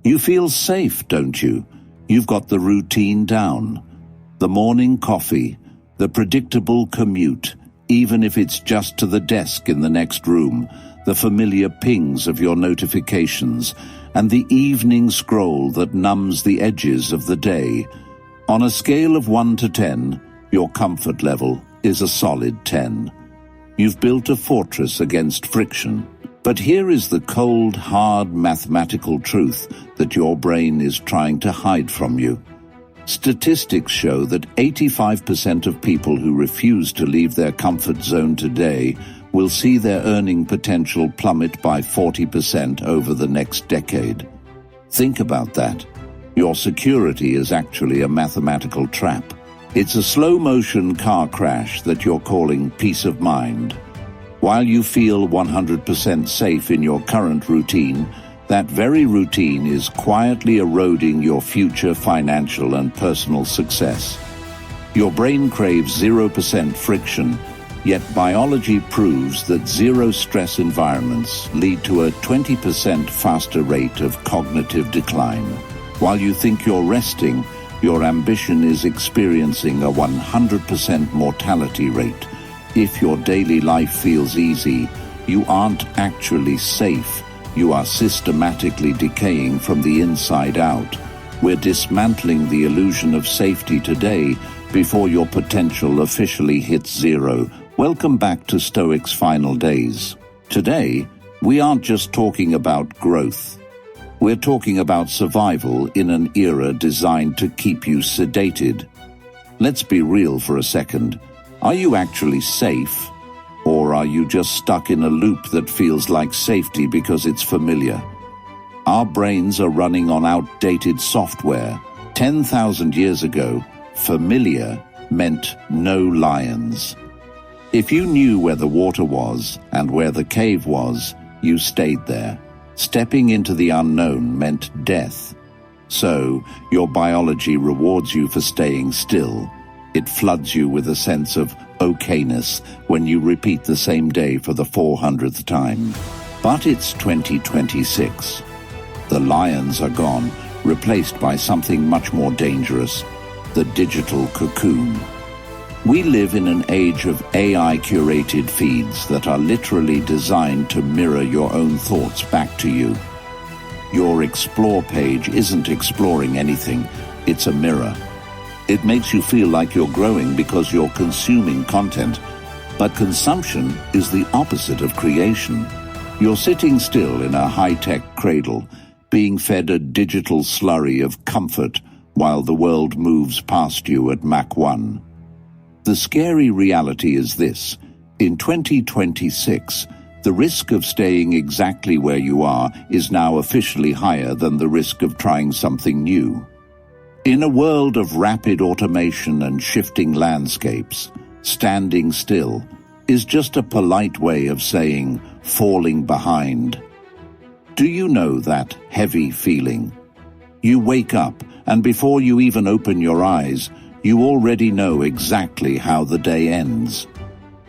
You feel safe, don't you? You've got the routine down. The morning coffee, the predictable commute, even if it's just to the desk in the next room, the familiar pings of your notifications, and the evening scroll that numbs the edges of the day. On a scale of 1 to 10, your comfort level is a solid 10. You've built a fortress against friction. But here is the cold, hard mathematical truth that your brain is trying to hide from you. Statistics show that 85% of people who refuse to leave their comfort zone today will see their earning potential plummet by 40% over the next decade. Think about that. Your security is actually a mathematical trap. It's a slow-motion car crash that you're calling peace of mind. While you feel 100% safe in your current routine, that very routine is quietly eroding your future financial and personal success. Your brain craves 0% friction, yet biology proves that zero-stress environments lead to a 20% faster rate of cognitive decline. While you think you're resting, your ambition is experiencing a 100% mortality rate. If your daily life feels easy, you aren't actually safe. You are systematically decaying from the inside out. We're dismantling the illusion of safety today before your potential officially hits zero. Welcome back to Stoics Final Days. Today, we aren't just talking about growth. We're talking about survival in an era designed to keep you sedated. Let's be real for a second. Are you actually safe? Or are you just stuck in a loop that feels like safety because it's familiar? Our brains are running on outdated software. 10,000 years ago, familiar meant no lions. If you knew where the water was and where the cave was, you stayed there. Stepping into the unknown meant death. So, your biology rewards you for staying still. It floods you with a sense of okayness when you repeat the same day for the 400th time. But it's 2026. The lions are gone, replaced by something much more dangerous, the digital cocoon. We live in an age of AI-curated feeds that are literally designed to mirror your own thoughts back to you. Your Explore page isn't exploring anything, it's a mirror. It makes you feel like you're growing because you're consuming content, but consumption is the opposite of creation. You're sitting still in a high-tech cradle, being fed a digital slurry of comfort while the world moves past you at Mach 1. The scary reality is this: in 2026, the risk of staying exactly where you are is now officially higher than the risk of trying something new. In a world of rapid automation and shifting landscapes, standing still is just a polite way of saying falling behind. Do you know that heavy feeling? You wake up, and before you even open your eyes, you already know exactly how the day ends.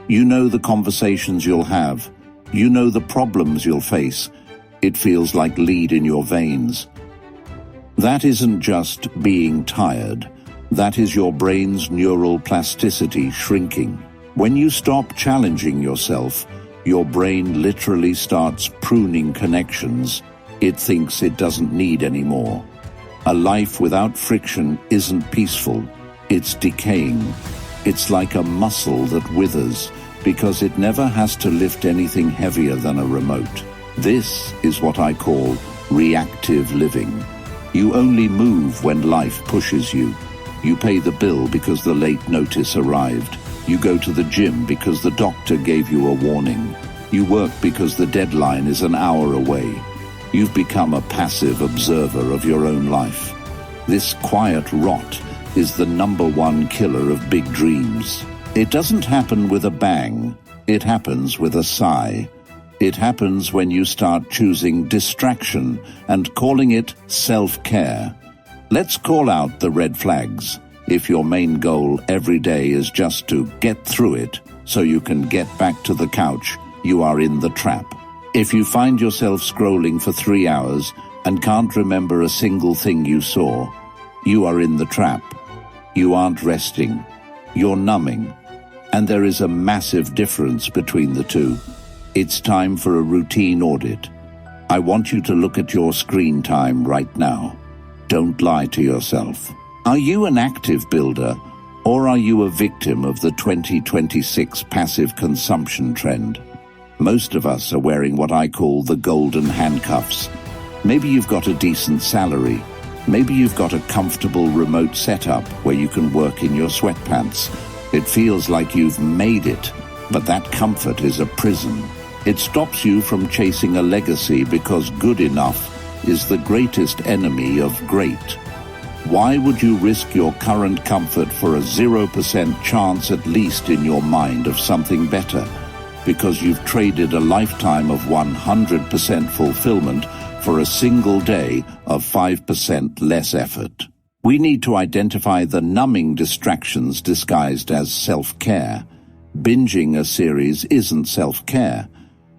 You know the conversations you'll have. You know the problems you'll face. It feels like lead in your veins. That isn't just being tired. That is your brain's neural plasticity shrinking. When you stop challenging yourself, your brain literally starts pruning connections it thinks it doesn't need anymore. A life without friction isn't peaceful. It's decaying. It's like a muscle that withers because it never has to lift anything heavier than a remote. This is what I call reactive living. You only move when life pushes you. You pay the bill because the late notice arrived. You go to the gym because the doctor gave you a warning. You work because the deadline is an hour away. You've become a passive observer of your own life. This quiet rot is the #1 killer of big dreams. It doesn't happen with a bang. It happens with a sigh. It happens when you start choosing distraction and calling it self-care. Let's call out the red flags. If your main goal every day is just to get through it so you can get back to the couch, you are in the trap. If you find yourself scrolling for 3 hours, and can't remember a single thing you saw, you are in the trap. You aren't resting. You're numbing. And there is a massive difference between the two. It's time for a routine audit. I want you to look at your screen time right now. Don't lie to yourself. Are you an active builder, or are you a victim of the 2026 passive consumption trend? Most of us are wearing what I call the golden handcuffs. Maybe you've got a decent salary. Maybe you've got a comfortable remote setup where you can work in your sweatpants. It feels like you've made it, but that comfort is a prison. It stops you from chasing a legacy because good enough is the greatest enemy of great. Why would you risk your current comfort for a 0% chance at least in your mind of something better? Because you've traded a lifetime of 100% fulfillment for a single day of 5% less effort. We need to identify the numbing distractions disguised as self-care. Binging a series isn't self-care.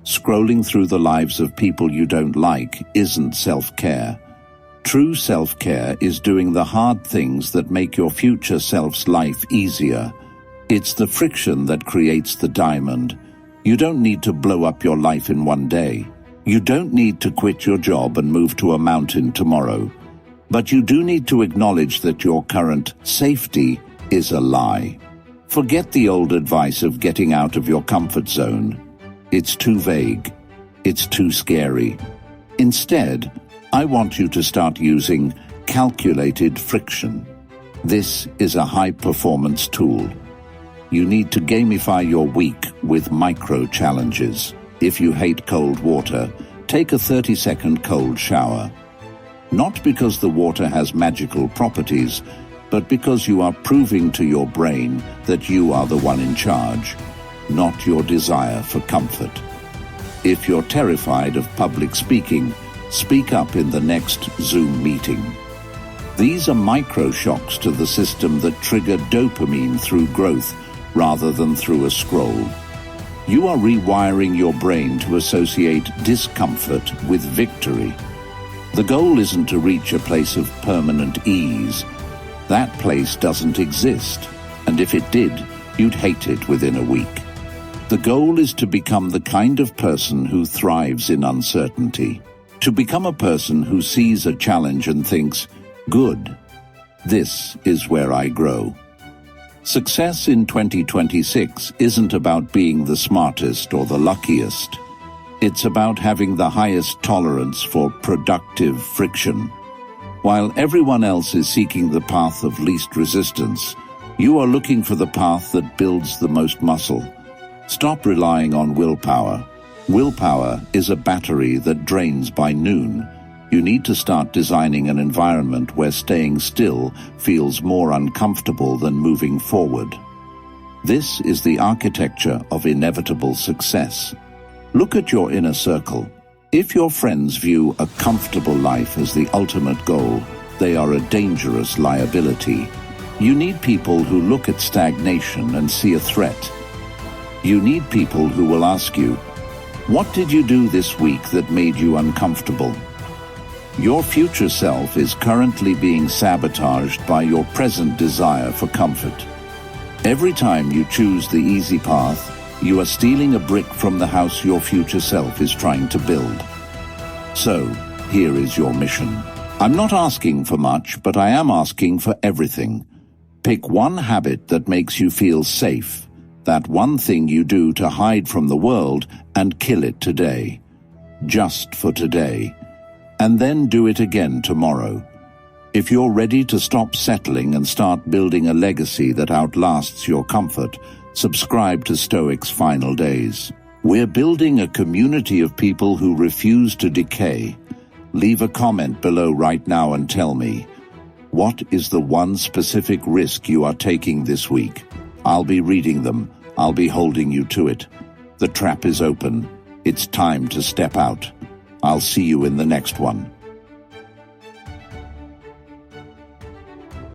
Scrolling through the lives of people you don't like isn't self-care. True self-care is doing the hard things that make your future self's life easier. It's the friction that creates the diamond. You don't need to blow up your life in one day. You don't need to quit your job and move to a mountain tomorrow. But you do need to acknowledge that your current safety is a lie. Forget the old advice of getting out of your comfort zone. It's too vague. It's too scary. Instead, I want you to start using calculated friction. This is a high-performance tool. You need to gamify your week with micro-challenges. If you hate cold water, take a 30-second cold shower. Not because the water has magical properties, but because you are proving to your brain that you are the one in charge, not your desire for comfort. If you're terrified of public speaking, speak up in the next Zoom meeting. These are micro-shocks to the system that trigger dopamine through growth rather than through a scroll. You are rewiring your brain to associate discomfort with victory. The goal isn't to reach a place of permanent ease. That place doesn't exist, and if it did, you'd hate it within a week. The goal is to become the kind of person who thrives in uncertainty. To become a person who sees a challenge and thinks, good, this is where I grow. Success in 2026 isn't about being the smartest or the luckiest. It's about having the highest tolerance for productive friction. While everyone else is seeking the path of least resistance, you are looking for the path that builds the most muscle. Stop relying on willpower. Willpower is a battery that drains by noon. You need to start designing an environment where staying still feels more uncomfortable than moving forward. This is the architecture of inevitable success. Look at your inner circle. If your friends view a comfortable life as the ultimate goal, they are a dangerous liability. You need people who look at stagnation and see a threat. You need people who will ask you, what did you do this week that made you uncomfortable? Your future self is currently being sabotaged by your present desire for comfort. Every time you choose the easy path, you are stealing a brick from the house your future self is trying to build. So, here is your mission. I'm not asking for much, but I am asking for everything. Pick one habit that makes you feel safe, that one thing you do to hide from the world, and kill it today. Just for today. And then do it again tomorrow. If you're ready to stop settling and start building a legacy that outlasts your comfort, subscribe to Stoics Final Days. We're building a community of people who refuse to decay. Leave a comment below right now and tell me, what is the one specific risk you are taking this week? I'll be reading them. I'll be holding you to it. The trap is open. It's time to step out. I'll see you in the next one.